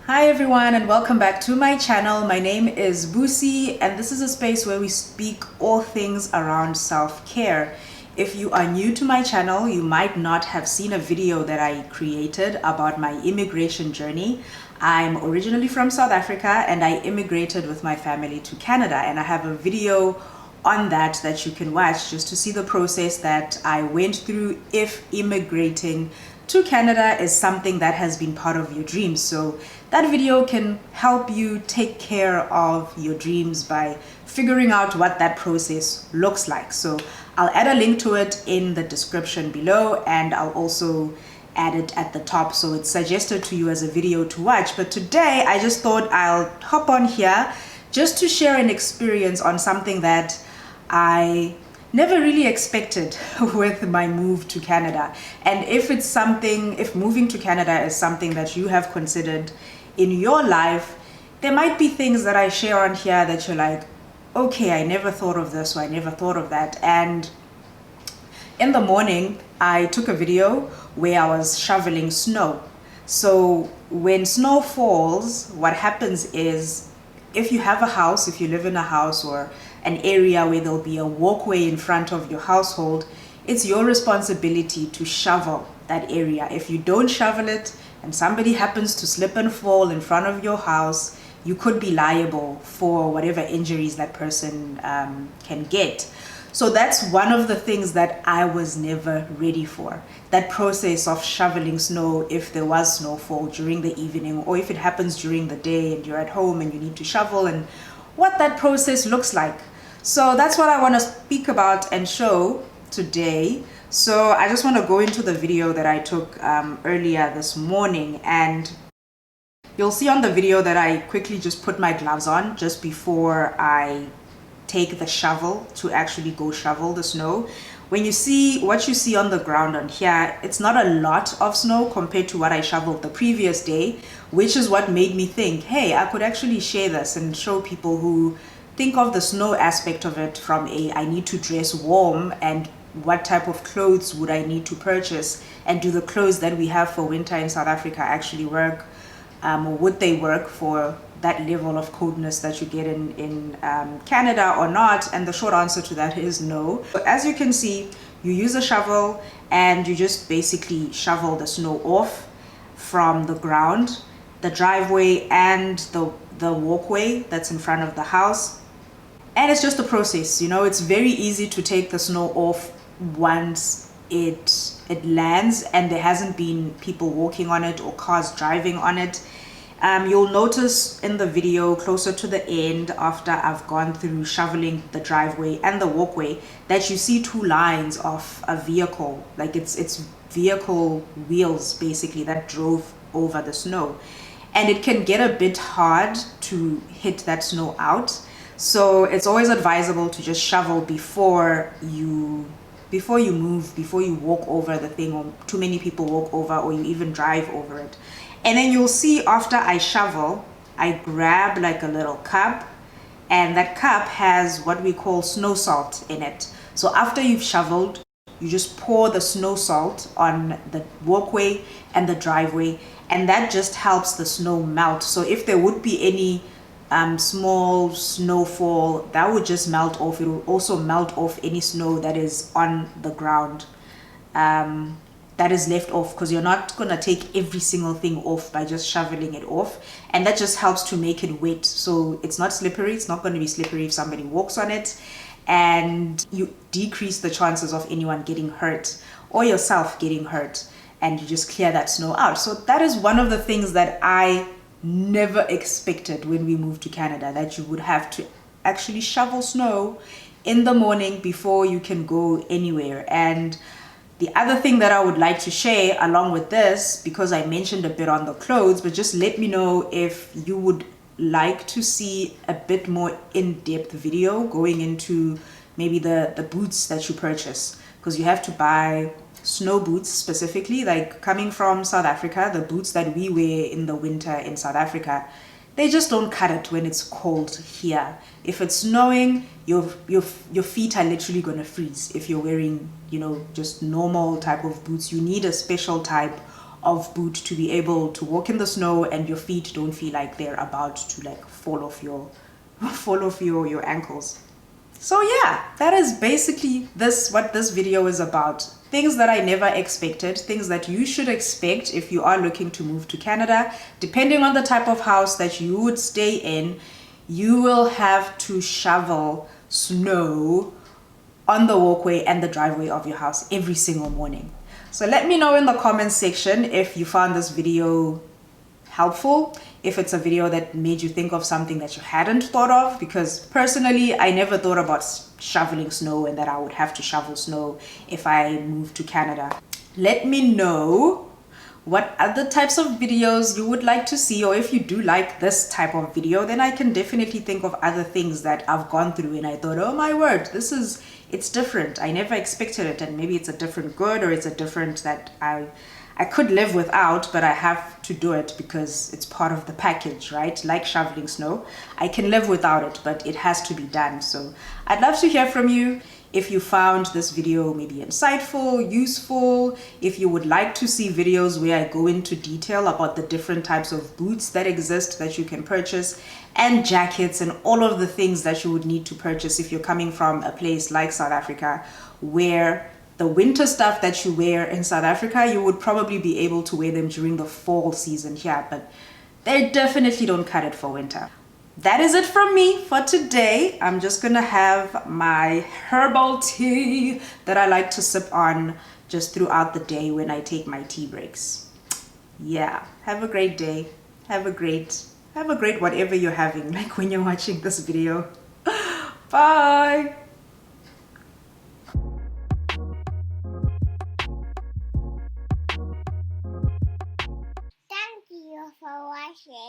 Hi everyone and welcome back to my channel. My name is Busi and this is a space where we speak all things around self-care. If you are new to my channel, you might not have seen a video that I created about my immigration journey. I'm originally from South Africa and I immigrated with my family to Canada, and I have a video on that you can watch just to see the process that I went through if immigrating to Canada is something that has been part of your dreams. So that video can help you take care of your dreams by figuring out what that process looks like. So I'll add a link to it in the description below, and I'll also add it at the top so it's suggested to you as a video to watch. But today I just thought I'll hop on here just to share an experience on something that I never really expected with my move to Canada. And if moving to Canada is something that you have considered in your life, there might be things that I share on here that you're like, okay, I never thought of this or I never thought of that. And in the morning, I took a video where I was shoveling snow. So when snow falls, what happens is, if you have a house, if you live in a house or an area where there'll be a walkway in front of your household, it's your responsibility to shovel that area. If you don't shovel it and somebody happens to slip and fall in front of your house, you could be liable for whatever injuries that person can get. So that's one of the things that I was never ready for. That process of shoveling snow if there was snowfall during the evening, or if it happens during the day and you're at home and you need to shovel, and what that process looks like. So that's what I want to speak about and show today. So I just want to go into the video that I took earlier this morning, and you'll see on the video that I quickly just put my gloves on just before I take the shovel to actually go shovel the snow. When you see what you see on the ground on here, it's not a lot of snow compared to what I shoveled the previous day, which is what made me think, hey, I could actually share this and show people who think of the snow aspect of it from I need to dress warm, and what type of clothes would I need to purchase, and do the clothes that we have for winter in South Africa actually work, or would they work for that level of coldness that you get in Canada or not? And the short answer to that is no. So as you can see, you use a shovel and you just basically shovel the snow off from the ground, the driveway and the walkway that's in front of the house. And it's just a process, you know. It's very easy to take the snow off once it lands and there hasn't been people walking on it or cars driving on it. You'll notice in the video closer to the end, after I've gone through shoveling the driveway and the walkway, that you see two lines of a vehicle, like it's vehicle wheels basically that drove over the snow. And it can get a bit hard to hit that snow out. So it's always advisable to just shovel before you move, before you walk over the thing, or too many people walk over, or you even drive over it. And then you'll see after I shovel, I grab like a little cup, and that cup has what we call snow salt in it. So after you've shoveled, you just pour the snow salt on the walkway and the driveway, and that just helps the snow melt. So if there would be any small snowfall, that would just melt off. It will also melt off any snow that is on the ground, that is left off, because you're not going to take every single thing off by just shoveling it off. And that just helps to make it wet, so it's not slippery. It's not going to be slippery if somebody walks on it, and you decrease the chances of anyone getting hurt or yourself getting hurt, and you just clear that snow out. So that is one of the things that I never expected when we moved to Canada, that you would have to actually shovel snow in the morning before you can go anywhere. And the other thing that I would like to share along with this, because I mentioned a bit on the clothes, but just let me know if you would like to see a bit more in-depth video going into maybe the boots that you purchase, because you have to buy snow boots specifically. Like coming from South Africa, the boots that we wear in the winter in South Africa, they just don't cut it when it's cold here. If it's snowing, your feet are literally going to freeze if you're wearing, you know, just normal type of boots. You need a special type of boot to be able to walk in the snow and your feet don't feel like they're about to like fall off your your ankles. So yeah, that is basically what this video is about. Things that I never expected, things that you should expect if you are looking to move to Canada. Depending on the type of house that you would stay in, you will have to shovel snow on the walkway and the driveway of your house every single morning. So let me know in the comments section if you found this video helpful, if it's a video that made you think of something that you hadn't thought of, because personally I never thought about shoveling snow and that I would have to shovel snow if I moved to Canada. Let me know what other types of videos you would like to see, or if you do like this type of video, then I can definitely think of other things that I've gone through and I thought, oh my word, it's different. I never expected it, and maybe it's a different good, or it's a different that I could live without, but I have to do it because it's part of the package, right? Like shoveling snow. I can live without it, but it has to be done. So I'd love to hear from you. If you found this video maybe insightful, useful, if you would like to see videos where I go into detail about the different types of boots that exist that you can purchase, and jackets and all of the things that you would need to purchase if you're coming from a place like South Africa, where the winter stuff that you wear in South Africa, you would probably be able to wear them during the fall season here, but they definitely don't cut it for winter. That is it from me for today. I'm just gonna have my herbal tea that I like to sip on just throughout the day when I take my tea breaks. Yeah, have a great day. Have a great whatever you're having, like when you're watching this video. Bye. Thank you for watching.